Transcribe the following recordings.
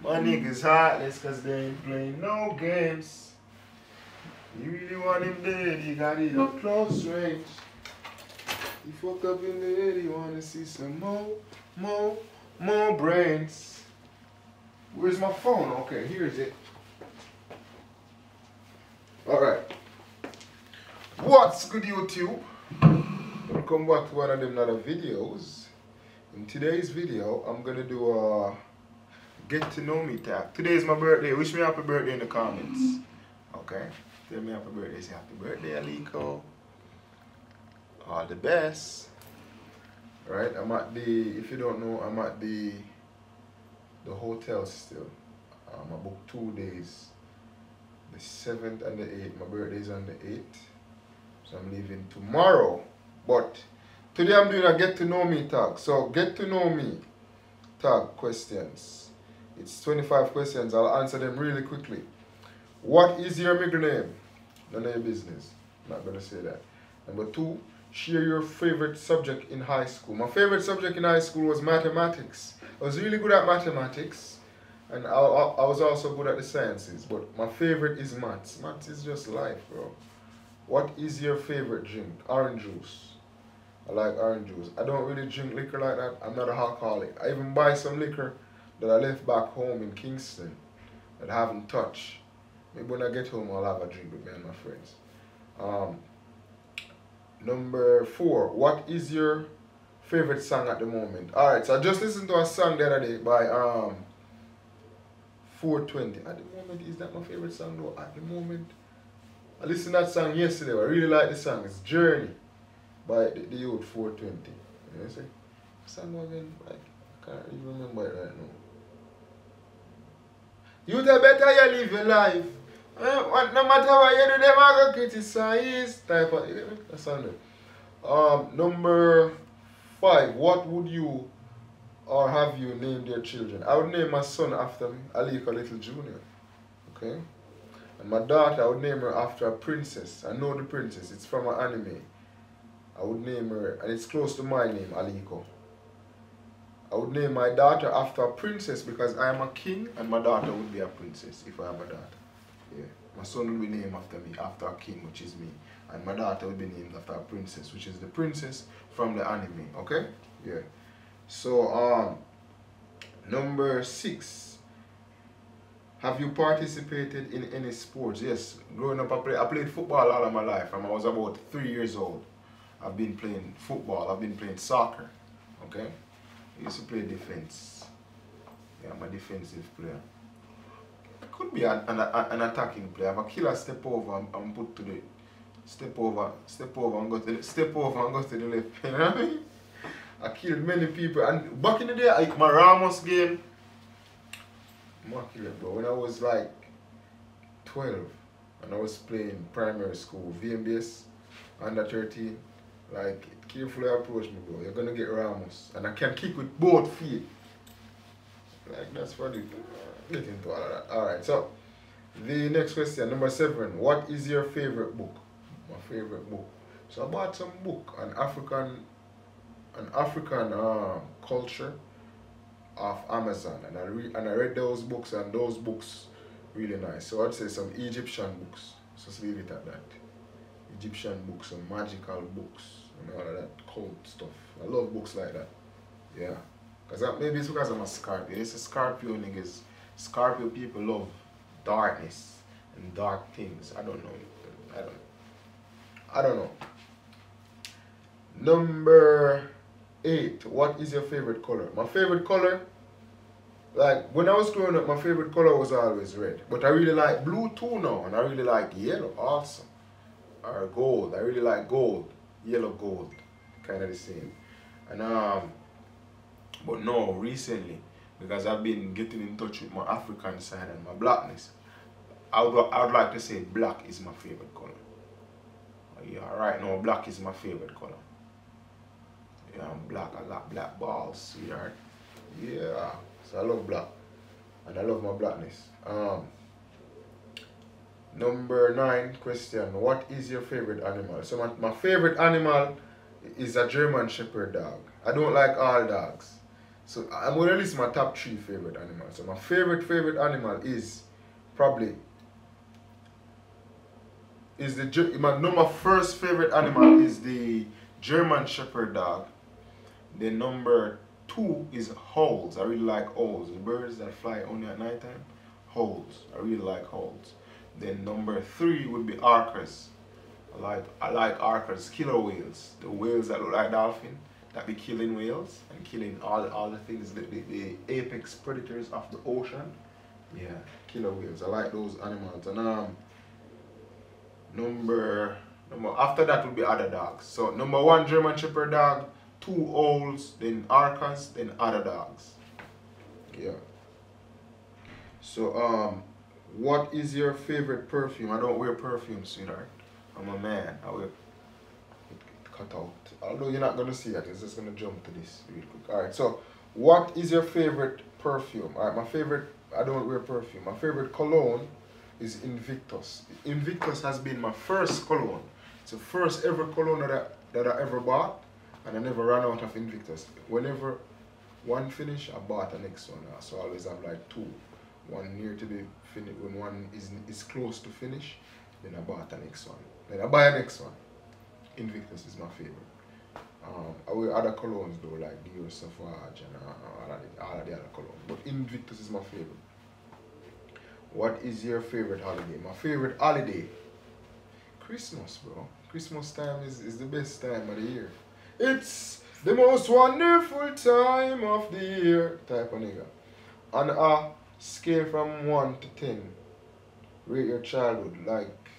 My niggas heartless because they ain't playing no games. You really want him dead, you got it up close range. You fuck up in the head, you wanna see some more brains. Where's my phone? Okay, here's it. Alright. What's good, YouTube? Welcome back to one of them other videos. In today's video, I'm gonna do a get to know me tag. Today is my birthday. Wish me happy birthday in the comments. Okay? Tell me happy birthday. Say happy birthday, Aleko. All the best. Right? I'm at the, if you don't know, I'm at the hotel still. I booked 2 days. The 7th and the 8th. My birthday is on the 8th. So I'm leaving tomorrow. But today I'm doing a get to know me tag. So get to know me tag questions. It's 25 questions. I'll answer them really quickly. What is your middle name? None of your business. I'm not going to say that. Number 2, share your favorite subject in high school. My favorite subject in high school was mathematics. I was really good at mathematics. And I was also good at the sciences. But my favorite is maths. Maths is just life, bro. What is your favorite drink? Orange juice. I like orange juice. I don't really drink liquor like that. I'm not an alcoholic. I even buy some liquor that I left back home in Kingston that I haven't touched. Maybe when I get home I'll have a drink with me and my friends. Number 4, what is your favorite song at the moment? Alright, so I just listened to a song the other day by 420. At the moment, is that my favorite song though? At the moment, I listened to that song yesterday. I really like the song. It's Journey by the youth 420. You know what I say? Song again, like, I can't even remember it right now. You better you live your life. No matter what you do, them are gonna criticize. Type of, that's on there. Number 5, what would you or have you named your children? I would name my son after me, Aleko Lyttle Jr. Okay? And my daughter, I would name her after a princess. I know the princess, it's from an anime. I would name her, and it's close to my name, Aleko. I would name my daughter after a princess because I am a king, and my daughter would be a princess if I have a daughter. Yeah. My son will be named after me, after a king, which is me. And my daughter will be named after a princess, which is the princess from the anime. Okay? Yeah. So, number 6. Have you participated in any sports? Yes. Growing up, I played football all of my life. From I was about 3 years old. I've been playing football. I've been playing soccer. Okay? I used to play defense. Yeah, I'm a defensive player. I could be an attacking player. If a killer step over, I'm put to the step over and go to the left. You know what I mean? I killed many people. And back in the day, like my Ramos game, immaculate, bro. When I was like 12 and I was playing primary school, VMBS, under 13, like, carefully approach me, bro. You're gonna get Ramos. And I can kick with both feet. Like, that's funny. Get into all of that. Alright, so the next question, number 7. What is your favorite book? My favorite book. So I bought some book on African culture off Amazon, and I read those books, and those books really nice. So I'd say some Egyptian books. So let's leave it at that. Egyptian books, some magical books, and all of that cult stuff. I love books like that. Yeah. Maybe it's because I'm a Scorpio. It's a Scorpio niggas. Scorpio people love darkness and dark things. I don't know. I don't know. Number 8. What is your favorite color? My favorite color, like when I was growing up, my favorite color was always red. But I really like blue too now, and I really like yellow also. Or gold. I really like gold. Yellow gold. Kind of the same. And but no, recently, because I've been getting in touch with my African side and my blackness, I would like to say black is my favorite color. Yeah, right now black is my favorite color. Yeah, I'm black. I got black balls, sweetheart. Yeah, so I love black, and I love my blackness. Number 9 question. What is your favorite animal? So my favorite animal is a German Shepherd dog. I don't like all dogs. So I'm gonna list my top 3 favorite animals. So my favorite animal is probably my first favorite animal is the German Shepherd dog. The number 2 is owls. I really like owls. The birds that fly only at night time. Owls. I really like owls. Then number 3 would be orcas. I like orcas, killer whales. The whales that look like dolphin, that be killing whales and killing all the things, the apex predators of the ocean. Yeah, killer whales. I like those animals. And number after that would be other dogs. So number 1 German Shepherd dog, 2 owls, then orcas, then other dogs. Yeah. So what is your favorite perfume? I don't wear perfume, sweetheart. I'm a man. I wear it cut out. Although you're not gonna see it, it's just gonna jump to this real quick. Alright, so what is your favorite perfume? Alright, my favorite, I don't wear perfume. My favorite cologne is Invictus. Invictus has been my first cologne. It's the first ever cologne that I ever bought, and I never ran out of Invictus. Whenever one finish, I bought the next one. So I always have like 2. One near to be finished. When one is close to finish, then I bought the next one. Then I buy the next one. Invictus is my favorite. I wear other colognes though, like Dior Sauvage and all of the other colognes. But Invictus is my favorite. What is your favorite holiday? My favorite holiday? Christmas, bro. Christmas time is the best time of the year. It's the most wonderful time of the year. Type of nigga. On a scale from 1 to 10, rate your childhood like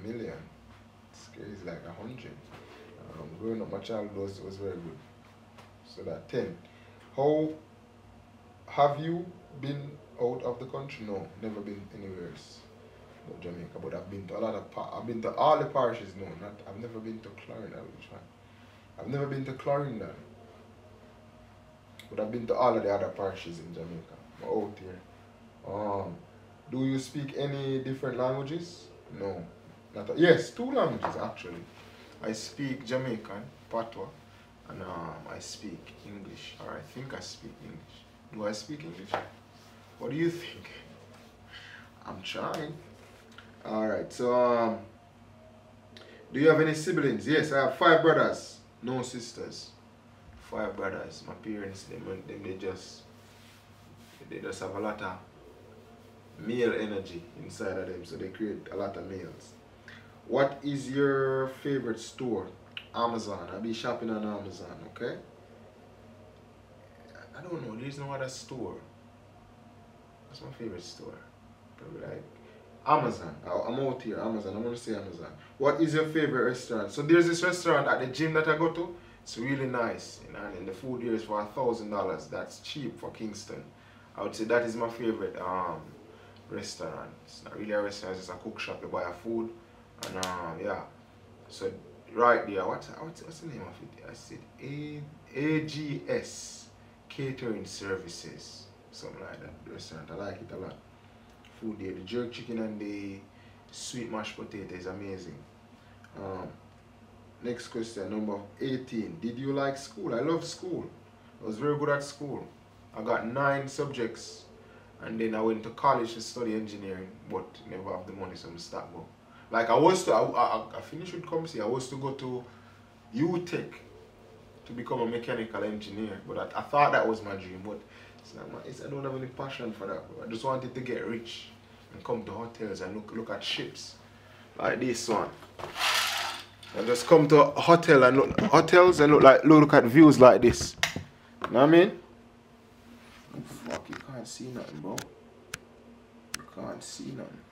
1,000,000. Scale is like 100. Growing up, my childhood was very good. So that 10. How have you been out of the country? No, never been anywhere else but Jamaica. But I've been to a lot of I've been to all the parishes. No, I've never been to Clarendon. I've never been to Clarendon. But I've been to all of the other parishes in Jamaica. I'm out here. Do you speak any different languages? No. Yes, 2 languages actually. I speak Jamaican, Patois, and I speak English, or I think I speak English. Do I speak English? What do you think? I'm trying. Alright, so do you have any siblings? Yes, I have 5 brothers, no sisters. 5 brothers. My parents, they just have a lot of male energy inside of them, so they create a lot of males. What is your favorite store? Amazon. I be shopping on Amazon, okay? I don't know, there's no other store. What's my favorite store? Probably like Amazon. I'm out here, Amazon. I'm gonna say Amazon. What is your favorite restaurant? So there's this restaurant at the gym that I go to. It's really nice, and the food here is for $1,000. That's cheap for Kingston. I would say that is my favorite restaurant. It's not really a restaurant, it's just a cook shop. You buy a food, and yeah. So right there, what's the name of it? I said AGS Catering Services, something like that. The restaurant, I like it a lot. Food there, the jerk chicken and the sweet mashed potato is amazing. Next question, number 18. Did you like school? I love school. I was very good at school. I got 9 subjects, and then I went to college to study engineering, but never have the money, so I stopped. Like I finished with ComC. I was to go to UTech to become a mechanical engineer, but I thought that was my dream, but I don't have any passion for that. I just wanted to get rich and come to hotels and look at ships like this one. And just come to a hotel and look at views like this. You know what I mean? Oh, fuck, you can't see nothing, bro. You can't see nothing.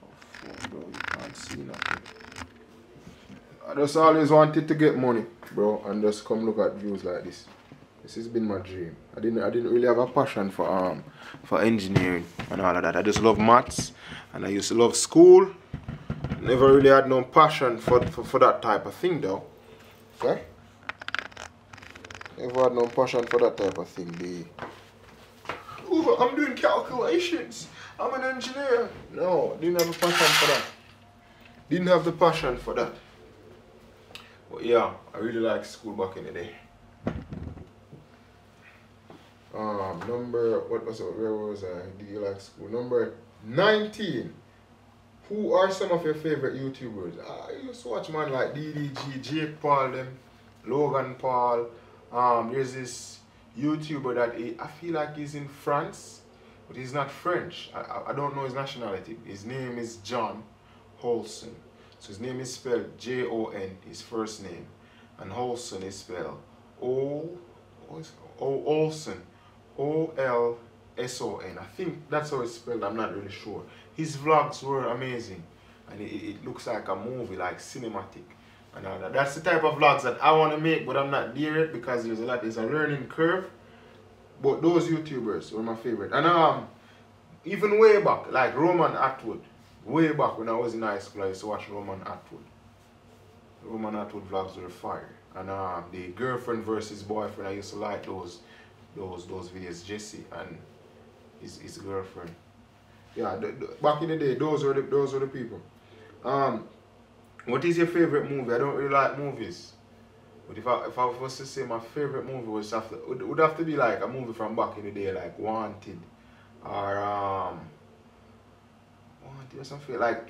Oh fuck, bro, you can't see nothing. I just always wanted to get money, bro, and just come look at views like this. This has been my dream. I didn't really have a passion for engineering and all of that. I just love maths, and I used to love school. Never really had no passion for that type of thing though. Okay? Never had no passion for that type of thing. Ooh, I'm doing calculations. I'm an engineer. No, didn't have a passion for that. Didn't have the passion for that. But yeah, I really liked school back in the day. Number, what was it? Where was I? Do you like school? Number 19. Who are some of your favorite YouTubers? I used to watch man like DDG, Jake Paul, them, Logan Paul. There's this YouTuber that I feel like he's in France, but he's not French. I don't know his nationality. His name is John Holson. So his name is spelled Jon, his first name, and Holson is spelled Olson, Olson. I think that's how it's spelled. I'm not really sure. His vlogs were amazing, and it looks like a movie, like cinematic, and all that. That's the type of vlogs that I want to make, but I'm not there yet because there's a learning curve. But those YouTubers were my favorite, and even way back, like Roman Atwood. Way back when I was in high school, I used to watch Roman Atwood. Roman Atwood vlogs were fire. And the girlfriend versus boyfriend, I used to like those videos. Jesse and his girlfriend. Yeah, back in the day, those were the people. What is your favorite movie? I don't really like movies, but if I was to say my favorite movie would have to be like a movie from back in the day, like Wanted, or or something like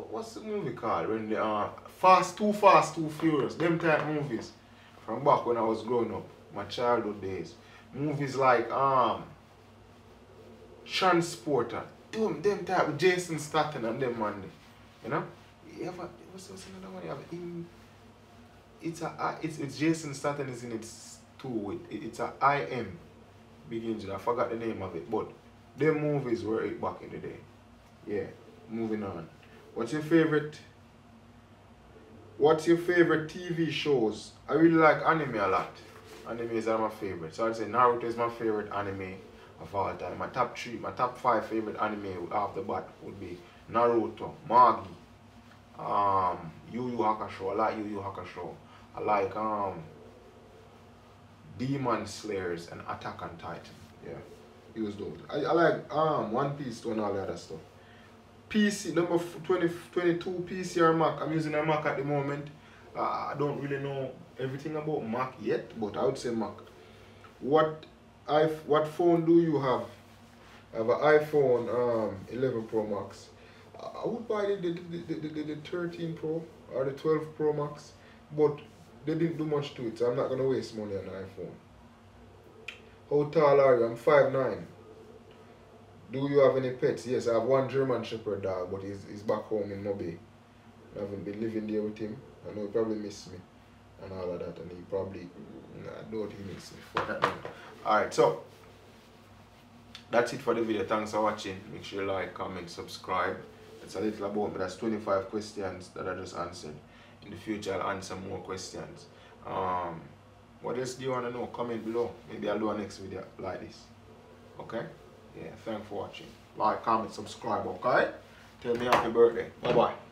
what's the movie called when the Too Fast, Too Furious, them type movies from back when I was growing up, my childhood days. Movies like Transporter, them type with Jason Statham and them man, you know. What's another one you have? It's Jason Statham is in it too. It's a IM begins with, I forgot the name of it, but them movies were it back in the day. Yeah, moving on. What's your favorite TV shows? I really like anime a lot. Animes are my favorite. So I'd say Naruto is my favorite anime of all time. My top 5 favorite anime off the bat would be Naruto, Magi, Yu Yu Hakusho. I like Yu Yu Hakusho. I like Demon Slayers and Attack on Titan. Yeah. Use those. I like One Piece and all the other stuff. PC number 2022 PC or Mac. I'm using a Mac at the moment. I don't really know everything about Mac yet, but I would say Mac. What phone do you have? I have an iPhone 11 Pro Max. I would buy the 13 Pro or the 12 Pro Max, but they didn't do much to it, so I'm not gonna waste money on an iPhone. How tall are you? I'm 5'9". Do you have any pets? Yes, I have one German Shepherd dog, but he's back home in Mobe. I haven't been living there with him. I know he probably miss me and all of that, and he probably, I know what he miss me for that. Alright, so that's it for the video. Thanks for watching. Make sure you like, comment, subscribe. It's a little about me. That's 25 questions that I just answered. In the future, I'll answer more questions. What else do you want to know? Comment below. Maybe I'll do a next video like this. Okay? Yeah, thanks for watching. Like, comment, subscribe, okay? Tell me happy birthday. Bye-bye.